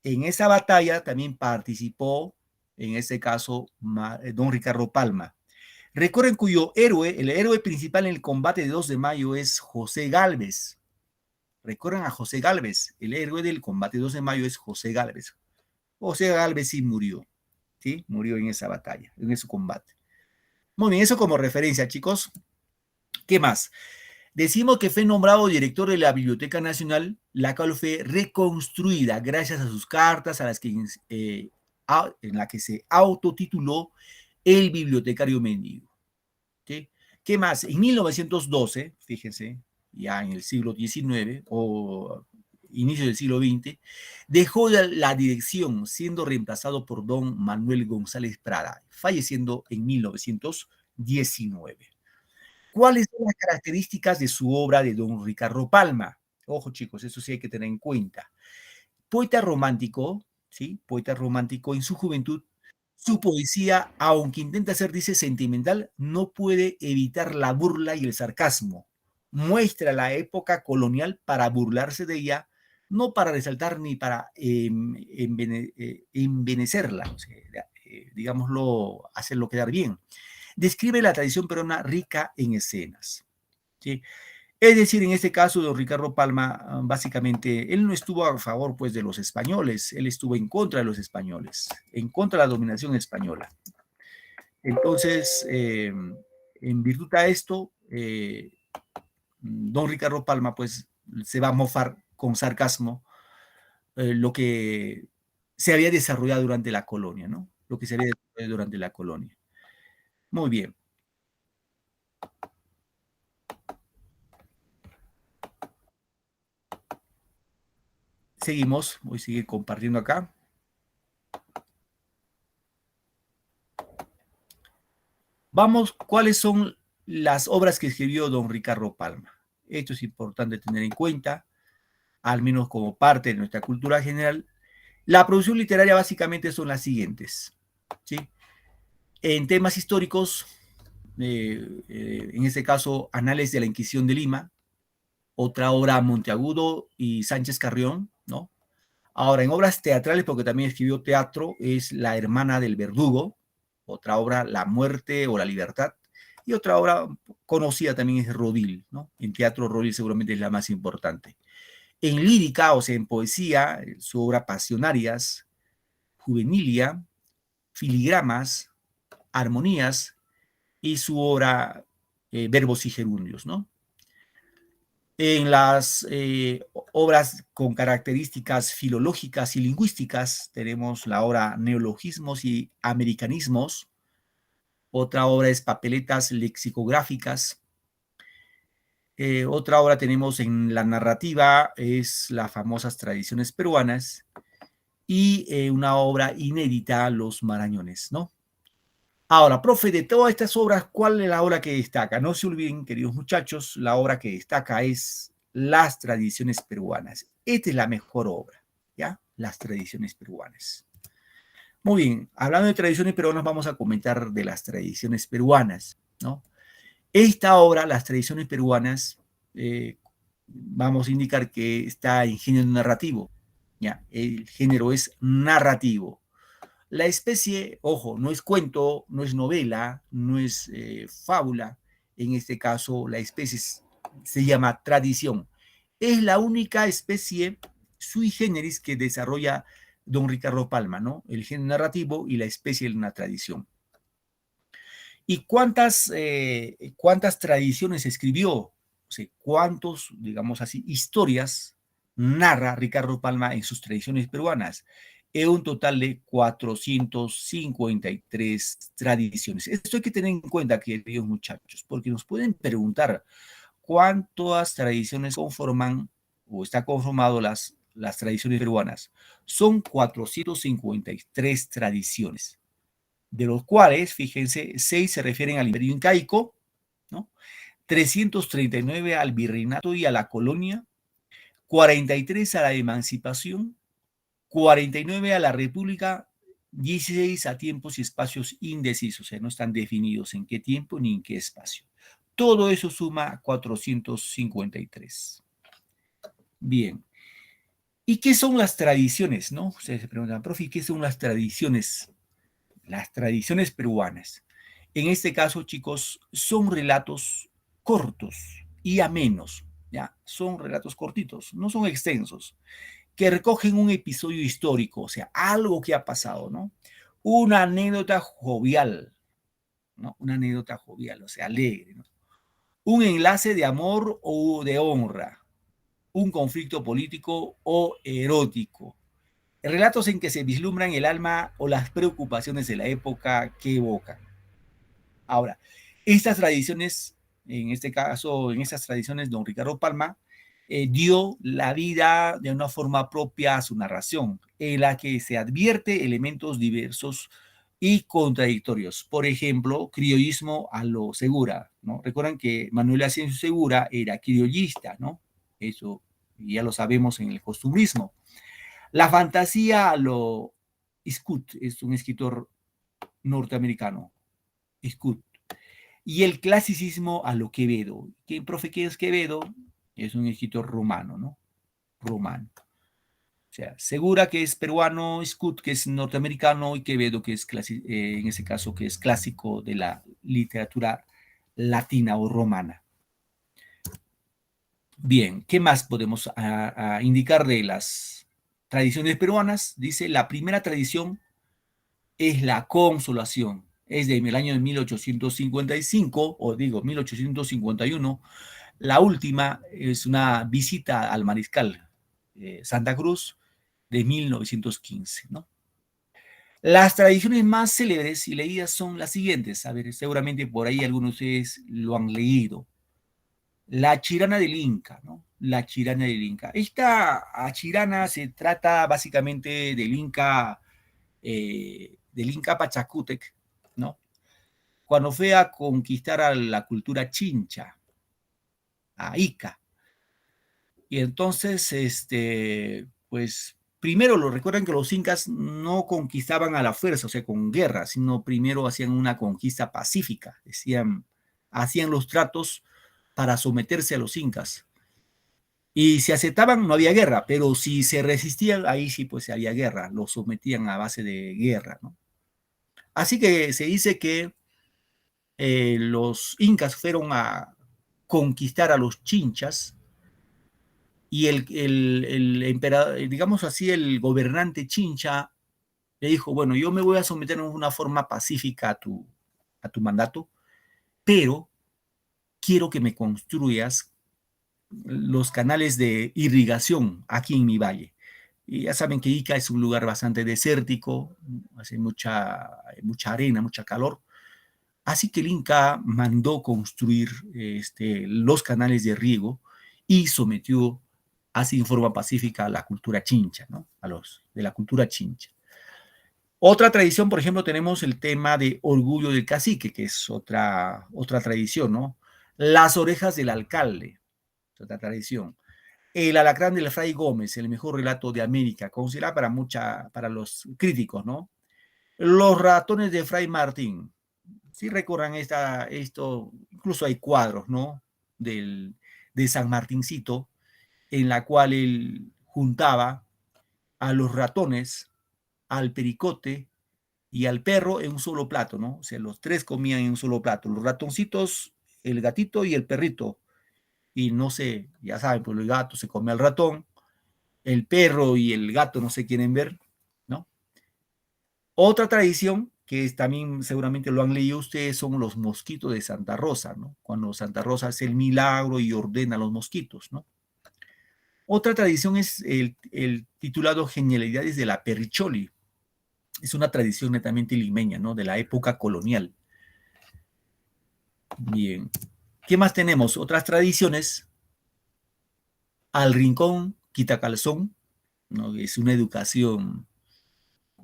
En esa batalla también participó, en este caso, don Ricardo Palma. Recuerden cuyo héroe, el héroe principal en el combate de 2 de mayo es José Gálvez. Recuerden a José Gálvez, el héroe del combate de 2 de mayo es José Gálvez. José Gálvez sí murió, ¿sí? Murió en esa batalla, en ese combate. Muy bien, eso como referencia, chicos. ¿Qué más? Decimos que fue nombrado director de la Biblioteca Nacional, la cual fue reconstruida gracias a sus cartas en la que se autotituló El Bibliotecario Mendigo. ¿Sí? ¿Qué más? En 1912, fíjense, ya en el siglo XIX o inicio del siglo XX, dejó la dirección siendo reemplazado por don Manuel González Prada, falleciendo en 1919. ¿Cuáles son las características de su obra de don Ricardo Palma? Ojo, chicos, eso sí hay que tener en cuenta. Poeta romántico, ¿sí? Poeta romántico en su juventud, su poesía, aunque intenta ser, dice, sentimental, no puede evitar la burla y el sarcasmo. Muestra la época colonial para burlarse de ella, no para resaltar ni para envenecerla, o sea, digámoslo, hacerlo quedar bien. Describe la tradición peruana rica en escenas. ¿Sí? Es decir, en este caso, don Ricardo Palma, básicamente, él no estuvo a favor pues, de los españoles, él estuvo en contra de los españoles, en contra de la dominación española. Entonces, en virtud a esto, don Ricardo Palma, pues, se va a mofar con sarcasmo lo que se había desarrollado durante la colonia, ¿no? Lo que se había desarrollado durante la colonia. Muy bien. Seguimos, voy a seguir compartiendo acá. Vamos, ¿cuáles son las obras que escribió don Ricardo Palma. Esto es importante tener en cuenta, al menos como parte de nuestra cultura general. La producción literaria básicamente son las siguientes, ¿sí? En temas históricos, en este caso, Anales de la Inquisición de Lima, otra obra Monteagudo y Sánchez Carrión, ¿no? Ahora, en obras teatrales, porque también escribió teatro, es La Hermana del Verdugo, otra obra La Muerte o la Libertad, y otra obra conocida también es Rodil, ¿no? En teatro Rodil seguramente es la más importante. En lírica, o sea, en poesía, su obra Pasionarias, Juvenilia, Filigramas, Armonías y su obra Verbos y Gerundios, ¿no? En las obras con características filológicas y lingüísticas tenemos la obra Neologismos y Americanismos, otra obra es Papeletas lexicográficas, otra obra tenemos en la narrativa es las famosas Tradiciones peruanas y una obra inédita, Los Marañones, ¿no? Ahora, profe, de todas estas obras, ¿cuál es la obra que destaca? No se olviden, queridos muchachos, la obra que destaca es Las Tradiciones Peruanas. Esta es la mejor obra, ¿ya? Las Tradiciones Peruanas. Muy bien, hablando de tradiciones peruanas, vamos a comentar de las tradiciones peruanas, ¿no? Esta obra, Las Tradiciones Peruanas, vamos a indicar que está en género narrativo, ¿ya? El género es narrativo. La especie, ojo, no es cuento, no es novela, no es fábula. En este caso, la especie se llama tradición. Es la única especie sui generis que desarrolla don Ricardo Palma, ¿no? El género narrativo y la especie en una tradición. ¿Y cuántas tradiciones escribió? O sea, ¿cuántos, digamos así, historias narra Ricardo Palma en sus tradiciones peruanas? Un total de 453 tradiciones. Esto hay que tener en cuenta, queridos muchachos, porque nos pueden preguntar cuántas tradiciones conforman o está conformado las tradiciones peruanas. Son 453 tradiciones, de los cuales, fíjense, 6 se refieren al imperio incaico, ¿no? 339 al virreinato y a la colonia, 43 a la emancipación, 49 a la república, 16 a tiempos y espacios indecisos, o sea, no están definidos en qué tiempo ni en qué espacio. Todo eso suma 453. Bien. ¿Y qué son las tradiciones, no? Ustedes se preguntan, profe, ¿qué son las tradiciones? Las tradiciones peruanas. En este caso, chicos, son relatos cortos y amenos, ¿ya? Son relatos cortitos, no son extensos, que recogen un episodio histórico, o sea, algo que ha pasado, ¿no? Una anécdota jovial, ¿no? Una anécdota jovial, o sea, alegre, ¿no? Un enlace de amor o de honra, un conflicto político o erótico. Relatos en que se vislumbran el alma o las preocupaciones de la época que evocan. Ahora, estas tradiciones, en este caso, en estas tradiciones, don Ricardo Palma dio la vida de una forma propia a su narración, en la que se advierte elementos diversos y contradictorios. Por ejemplo, criollismo a lo Segura, ¿no? Recuerdan que Manuel Asensio Segura era criollista, ¿no? Eso ya lo sabemos en el costumbrismo. La fantasía a lo Scott, es un escritor norteamericano, Scott. Y el clasicismo a lo Quevedo. ¿Qué, profe, qué es Quevedo? Es un escritor romano, ¿no? Romano. O sea, Segura, que es peruano, Scott, que es norteamericano, y Quevedo, que es en ese caso, que es clásico de la literatura latina o romana. Bien, ¿qué más podemos indicar de las tradiciones peruanas? Dice, la primera tradición es la consolación. Es del año de 1855, o digo 1851. La última es una visita al mariscal Santa Cruz de 1915, ¿no? Las tradiciones más célebres y leídas son las siguientes. A ver, seguramente por ahí algunos de ustedes lo han leído. La Chirana del Inca, ¿no? La Chirana del Inca. Esta Chirana se trata básicamente del Inca Pachacútec, ¿no? cuando fue a conquistar a la cultura chincha, a Ica. Y entonces, pues, primero lo recuerdan que los incas no conquistaban a la fuerza, o sea, con guerra, sino primero hacían una conquista pacífica, hacían los tratos para someterse a los incas. Y si aceptaban, no había guerra, pero si se resistían, ahí sí, pues había guerra, los sometían a base de guerra, ¿no? Así que se dice que los incas fueron a conquistar a los chinchas y el emperador, digamos así, el gobernante chincha le dijo, bueno, yo me voy a someter en una forma pacífica a tu mandato, pero quiero que me construyas los canales de irrigación aquí en mi valle. Y ya saben que Ica es un lugar bastante desértico, hace mucha arena, mucha calor. Así que el Inca mandó construir los canales de riego y sometió así en forma pacífica a la cultura chincha, ¿no? A los de la cultura chincha. Otra tradición, por ejemplo, tenemos el tema de orgullo del cacique, que es otra tradición, ¿no? Las orejas del alcalde, otra tradición. El alacrán del Fray Gómez, el mejor relato de América, considerado para los críticos, ¿no? Los ratones de Fray Martín. Si recuerdan esto, incluso hay cuadros, ¿no? De San Martincito, en la cual él juntaba a los ratones, al pericote y al perro en un solo plato, ¿no? O sea, los tres comían en un solo plato. Los ratoncitos, el gatito y el perrito. Y no sé, ya saben, pues el gato se come al ratón, el perro y el gato no se quieren ver, ¿no? Otra tradición que también seguramente lo han leído ustedes son los mosquitos de Santa Rosa, ¿no? Cuando Santa Rosa hace el milagro y ordena a los mosquitos, ¿no? Otra tradición es el titulado Genialidades de la Perricholi. Es una tradición netamente limeña, ¿no? De la época colonial. Bien. ¿Qué más tenemos? Otras tradiciones. Al rincón, quita calzón, ¿no? Es una educación,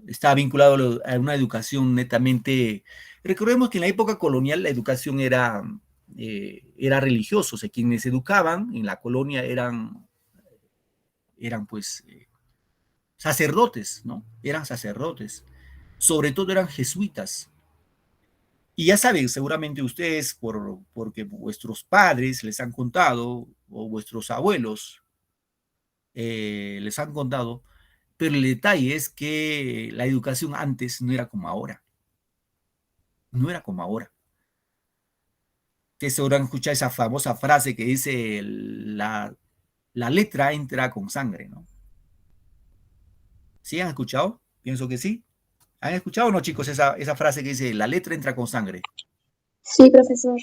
está vinculado a una educación netamente. Recordemos que en la época colonial la educación era religiosa, o sea, quienes educaban en la colonia eran pues sacerdotes, ¿no? Eran sacerdotes, sobre todo eran jesuitas. Y ya saben, seguramente ustedes, porque vuestros padres les han contado, o vuestros abuelos les han contado, pero el detalle es que la educación antes no era como ahora, no era como ahora. Ustedes habrán escuchado esa famosa frase que dice, la letra entra con sangre, ¿no? ¿Sí han escuchado? Pienso que sí. ¿Han escuchado o no, chicos, esa frase que dice, la letra entra con sangre? Sí, profesor.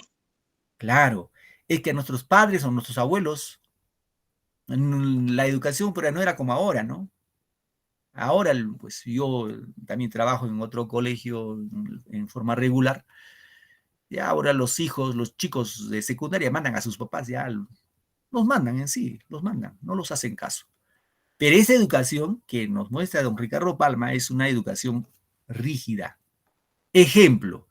Claro, es que a nuestros padres o nuestros abuelos, la educación pero no era como ahora, ¿no? Ahora, pues yo también trabajo en otro colegio en forma regular. Ya ahora los hijos, los chicos de secundaria mandan a sus papás, ya los mandan en sí, los mandan, no los hacen caso. Pero esa educación que nos muestra don Ricardo Palma es una educación rígida. Ejemplo,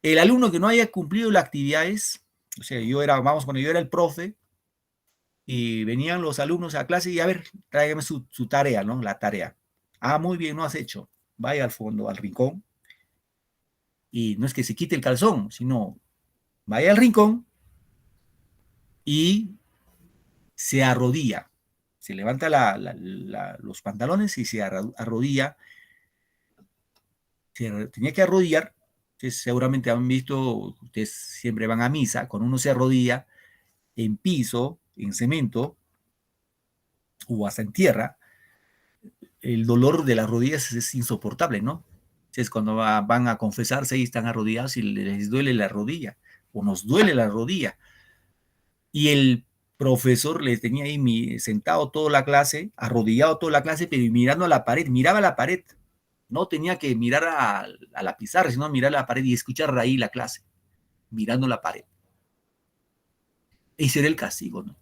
el alumno que no haya cumplido las actividades, o sea, cuando yo era el profe, y venían los alumnos a clase y a ver, tráigame su tarea, ¿no? La tarea. Ah, muy bien, no has hecho. Vaya al fondo, al rincón, y no es que se quite el calzón, sino vaya al rincón y se arrodilla. Se levanta los pantalones y se arrodilla. Tenía que arrodillar. Ustedes seguramente han visto, ustedes siempre van a misa, cuando uno se arrodilla en piso, en cemento o hasta en tierra, el dolor de las rodillas es insoportable, ¿no? Entonces, cuando van a confesarse y están arrodillados y les duele la rodilla, o nos duele la rodilla, y el profesor le tenía ahí sentado toda la clase, arrodillado toda la clase, pero mirando a la pared, miraba a la pared, no tenía que mirar a la pizarra, sino mirar a la pared y escuchar ahí la clase, mirando la pared. Ese era el castigo, ¿no?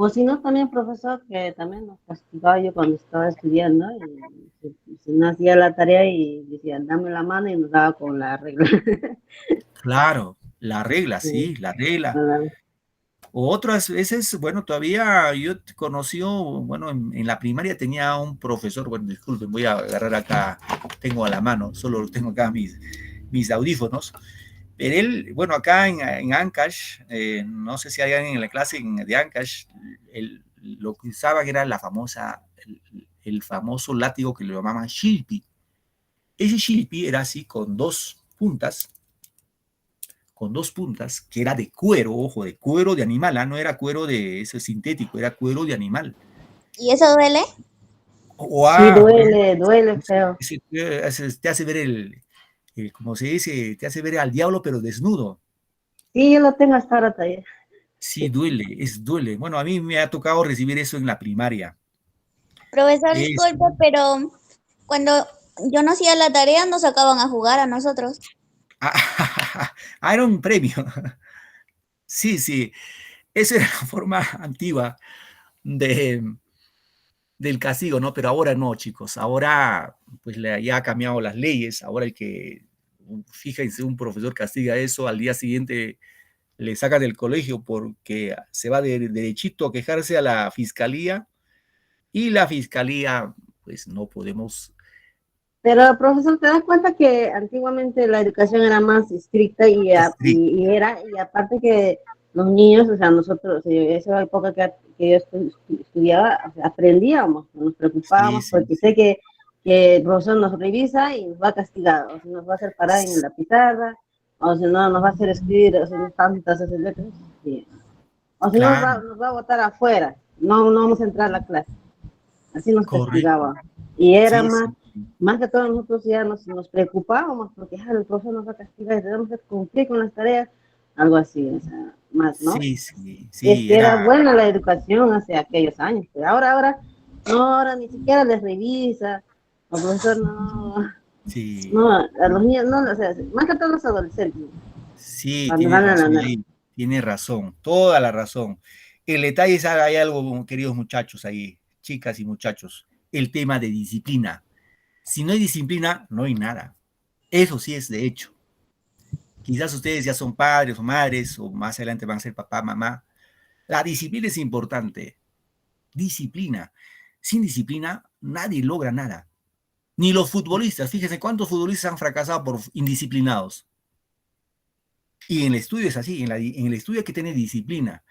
O si no, también, profesor, que también nos castigaba yo cuando estaba estudiando, y si no hacía la tarea y decía, dame la mano y nos daba con la regla. Claro, la regla, Sí, sí, la regla. ah, O otras veces, bueno, todavía yo conocí, bueno, en la primaria tenía un profesor, bueno, disculpen, voy a agarrar acá, tengo a la mano, solo tengo acá mis audífonos, pero él, bueno, acá en Ancash, no sé si hay alguien en la clase de Ancash, lo que usaban era la famosa, el famoso látigo que le llamaban shilpi. Ese shilpi era así con dos puntas, que era de cuero, ojo, de cuero de animal, no era cuero de ese sintético, era cuero de animal. ¿Y eso duele? sí, Bueno, duele feo. te hace ver como se dice, te hace ver al diablo, pero desnudo. Sí, yo lo tengo hasta ahora todavía. Sí, duele. Bueno, a mí me ha tocado recibir eso en la primaria. Profesor, Es, disculpe, pero cuando yo no hacía la tarea nos sacaban a jugar a nosotros. era un premio. Sí, sí, esa era la forma antigua de, del castigo, ¿no? Pero ahora no, chicos. Ahora, pues ya ha cambiado las leyes. Ahora fíjense, un profesor castiga eso, al día siguiente le sacan del colegio porque se va derechito a quejarse a la fiscalía y la fiscalía, pues no podemos. Pero, profesor, ¿te das cuenta que antiguamente la educación era más estricta y aparte que los niños, o sea, nosotros, esa época que yo estudiaba, o sea, aprendíamos, nos Sí, preocupábamos, sí, porque sé sí. que el profesor nos revisa y nos va a castigar, o si nos va a hacer parar en la pizarra, o si no, nos va a hacer escribir, o si no, tantas esas letras, sí. O si no, Claro, nos va a botar afuera, no vamos a entrar a la clase. Así nos correcto. castigaba. Y era Sí, sí, más que todo nosotros ya nos preocupábamos porque el profesor nos va a castigar y tenemos que cumplir con las tareas, algo así, o sea, más, ¿no? sí, sí, Es sí, que era era, buena la educación hace aquellos años, pero ahora ni siquiera les revisa, el profesor sí, a los niños no, o sea, más que todos los adolescentes, sí, cuando tiene van a la razón nada. ahí, tiene razón, toda la razón. El detalle es, hay algo, queridos muchachos ahí, chicas y muchachos, el tema de disciplina. Si no hay disciplina, no hay nada. Eso sí es de hecho. Quizás ustedes ya son padres o madres, o más adelante van a ser papá, mamá. La disciplina es importante. Disciplina. Sin disciplina, nadie logra nada. Ni los futbolistas. Fíjense cuántos futbolistas han fracasado por indisciplinados. Y en el estudio es así. En el estudio hay que tener disciplina.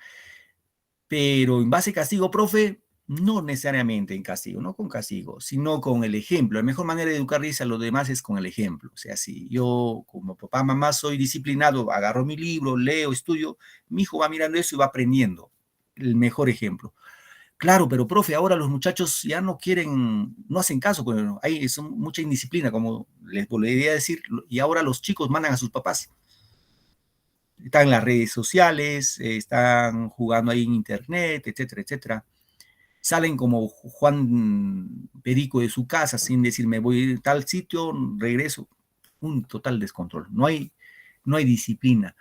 Pero en base a castigo, profe, no necesariamente en castigo, no con castigo, sino con el ejemplo. La mejor manera de educarles a los demás es con el ejemplo. O sea, si yo como papá, mamá soy disciplinado, agarro mi libro, leo, estudio, mi hijo va mirando eso y va aprendiendo. El mejor ejemplo. Claro, pero profe, ahora los muchachos ya no quieren, no hacen caso, hay mucha indisciplina, como les volvería a decir, y ahora los chicos mandan a sus papás. Están en las redes sociales, están jugando ahí en internet, etcétera, etcétera. Salen como Juan Perico de su casa sin decir me voy a tal sitio, regreso. Un total descontrol. No hay disciplina.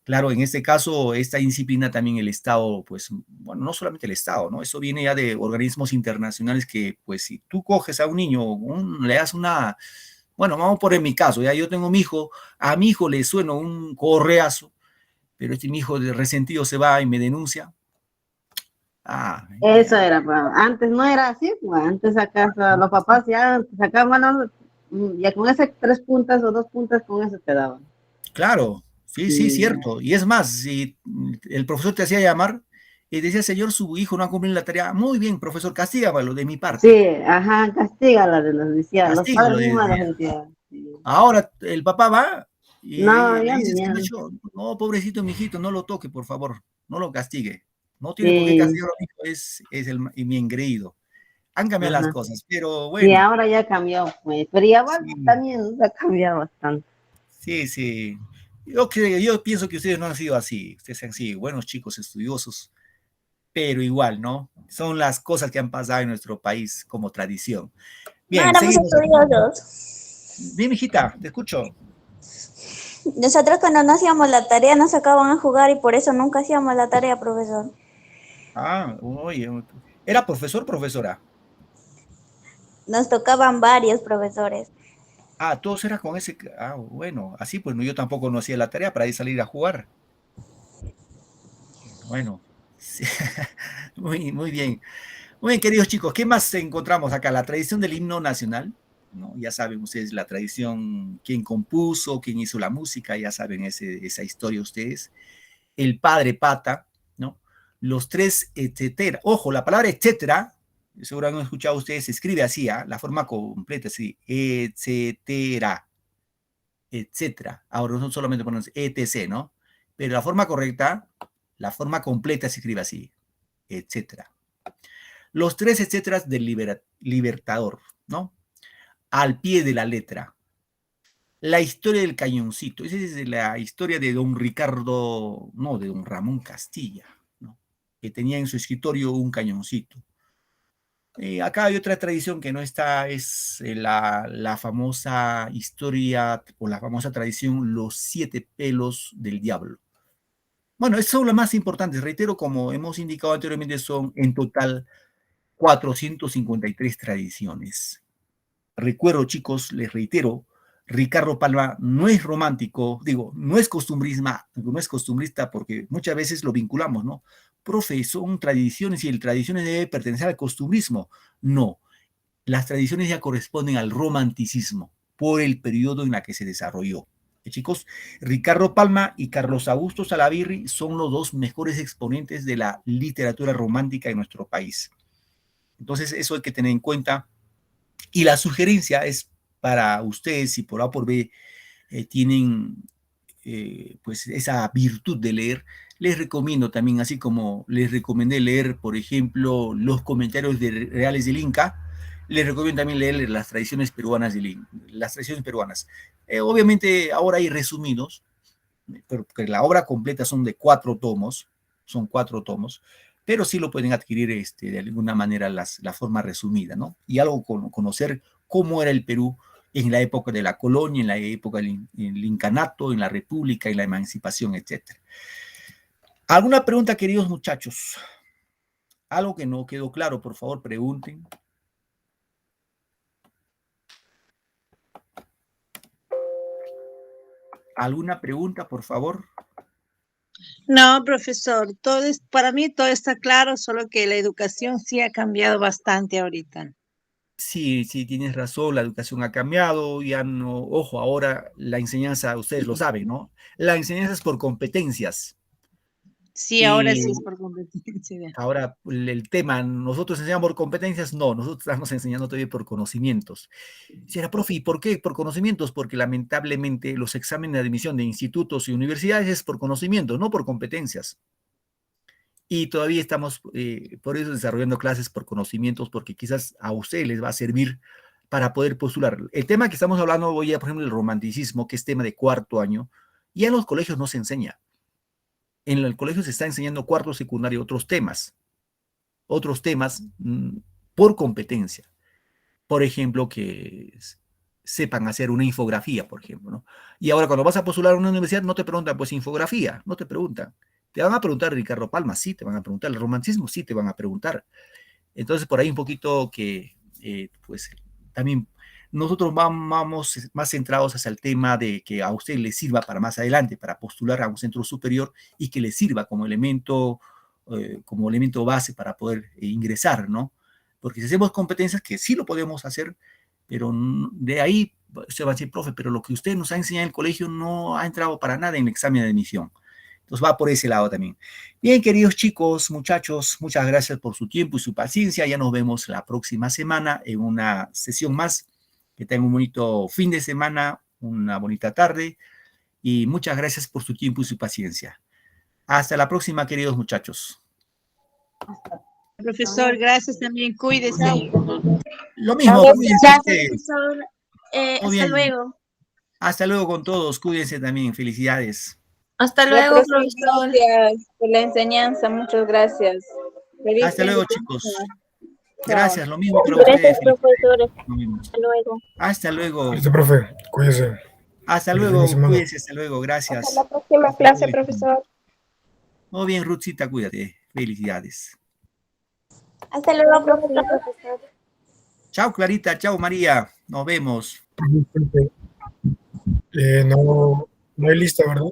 Claro, en este caso, esta disciplina también el Estado, pues, bueno, no solamente el Estado, ¿no? Eso viene ya de organismos internacionales que, pues, si tú coges a un niño, le das bueno, vamos por en mi caso, ya yo tengo mi hijo, a mi hijo le suena un correazo, pero mi hijo de resentido se va y me denuncia. Eso Ya, era, pues, antes no era así, pues, antes acá los papás ya sacaban, ya con esas 3 puntas o 2 puntas, con eso te daban. claro, sí, sí, Sí, cierto. Y es más, si el profesor te hacía llamar y decía, señor, su hijo no ha cumplido la tarea, muy bien, profesor, castígalo de mi parte. sí, ajá, castígala, los decía, los padres Castígalo, mismos los decía. decían. Sí. Ahora el papá va No, y le ya, dice, ¿qué ya, pasó? No, pobrecito mijito, no lo toque, por favor, no lo castigue. No tiene por qué sí, castigar a mi hijo, mi engreído. Han cambiado las ajá. cosas, pero Sí, bueno, ahora ya cambió, pues, pero igual sí, también ha cambiado bastante. sí, sí. Yo pienso que ustedes no han sido así, ustedes han sido buenos chicos estudiosos, pero igual, ¿no? Son las cosas que han pasado en nuestro país como tradición. No Bien, éramos seguimos aquí. estudiosos. Bien, mijita, te escucho. Nosotros cuando no hacíamos la tarea nos sacaban a jugar y por eso nunca hacíamos la tarea, profesor. Ah, oye, ¿era profesor o profesora? Nos tocaban varios profesores. Ah, todos eran con ese. Ah, bueno, así pues no, yo tampoco no hacía la tarea para ir salir a jugar. Bueno, sí, muy bien. Muy bien, queridos chicos, ¿qué más encontramos acá? La tradición del himno nacional, ¿no? Ya saben ustedes la tradición, quién compuso, quién hizo la música, ya saben esa historia ustedes. El padre Pata, ¿no? Los tres, etcétera. Ojo, la palabra etcétera, seguro han escuchado ustedes, se escribe así, ¿ah? La forma completa, así, etcétera, etcétera. Ahora no solamente ponemos etc, ¿no? Pero la forma correcta, la forma completa se escribe así, etcétera. Los tres etcéteras del Libertador, ¿no? Al pie de la letra. La historia del cañoncito. Esa es la historia de don Ricardo, no, de don Ramón Castilla, ¿no? Que tenía en su escritorio un cañoncito. Acá hay otra tradición que no está, es la famosa historia o la famosa tradición Los 7 pelos del diablo. Bueno, esas son las más importantes. Reitero, como hemos indicado anteriormente, son en total 453 tradiciones. Recuerdo, chicos, les reitero, Ricardo Palma no es romántico, digo, no es costumbrista porque muchas veces lo vinculamos, ¿no? Profe, son tradiciones y el tradiciones debe pertenecer al costumbrismo. No, las tradiciones ya corresponden al romanticismo por el periodo en la que se desarrolló. Chicos, Ricardo Palma y Carlos Augusto Salaverry son los dos mejores exponentes de la literatura romántica en nuestro país. Entonces, eso hay que tener en cuenta. Y la sugerencia es para ustedes, si por A por B tienen pues esa virtud de leer, les recomiendo también, así como les recomendé leer, por ejemplo, los comentarios reales del Inca, les recomiendo también leer las tradiciones peruanas las tradiciones peruanas. Obviamente ahora hay resumidos, porque la obra completa son de 4 tomos, pero sí lo pueden adquirir de alguna manera la forma resumida, ¿no? Y algo conocer cómo era el Perú en la época de la colonia, en la época del incanato, en la república, en la emancipación, etc. ¿Alguna pregunta, queridos muchachos? Algo que no quedó claro, por favor, pregunten. ¿Alguna pregunta, por favor? No, profesor, para mí todo está claro, solo que la educación sí ha cambiado bastante ahorita. Sí, sí, tienes razón, la educación ha cambiado, ya no, ojo, ahora la enseñanza, ustedes lo saben, ¿no? La enseñanza es por competencias. Sí, ahora Y sí es por competencia. ahora el tema, ¿nosotros enseñamos por competencias? No, nosotros estamos enseñando todavía por conocimientos. Dice, profe, ¿y por qué? Por conocimientos, porque lamentablemente los exámenes de admisión de institutos y universidades es por conocimientos, no por competencias. Y todavía estamos por eso desarrollando clases por conocimientos, porque quizás a ustedes les va a servir para poder postular. El tema que estamos hablando hoy, por ejemplo, el romanticismo, que es tema de 4º año, ya en los colegios no se enseña. En el colegio se está enseñando 4º secundario otros temas por competencia. Por ejemplo, que sepan hacer una infografía, por ejemplo, ¿no? Y ahora cuando vas a postular a una universidad no te preguntan, pues, infografía, no te preguntan. Te van a preguntar Ricardo Palma, sí, te van a preguntar el romanticismo, sí, te van a preguntar. Entonces, por ahí un poquito que, pues, también nosotros vamos más centrados hacia el tema de que a usted le sirva para más adelante, para postular a un centro superior y que le sirva como elemento base para poder ingresar, ¿no? Porque si hacemos competencias, que sí lo podemos hacer, pero de ahí se va a decir, profe, pero lo que usted nos ha enseñado en el colegio no ha entrado para nada en el examen de admisión. Entonces va por ese lado también. Bien, queridos chicos, muchachos, muchas gracias por su tiempo y su paciencia. Ya nos vemos la próxima semana en una sesión más. Que tengan un bonito fin de semana, una bonita tarde y muchas gracias por su tiempo y su paciencia. Hasta la próxima, queridos muchachos. Profesor, gracias también, cuídese. Lo mismo, cuídense ustedes. Profesor. Muy Hasta bien. luego. Hasta luego con todos, cuídense también, felicidades. Hasta luego, profesor. Gracias por la enseñanza, muchas gracias. Feliz Hasta fin de luego, semana. chicos. Chao. Gracias, lo mismo para ustedes. Gracias, profesores. Hasta luego. Hasta luego. Listo, profe, cuídese. Hasta Feliz luego, fin de semana. cuídense, hasta luego, gracias. Hasta la próxima clase, profesor. Muy bien, Ruthcita, cuídate. Felicidades. Hasta luego, profesor. Chao, Clarita. Chao, María. Nos vemos. Disculpe. No hay lista, ¿verdad?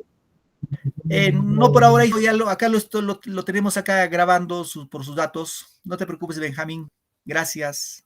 No por ahora, hijo, ya acá lo tenemos acá grabando por sus datos. No te preocupes, Benjamín. Gracias.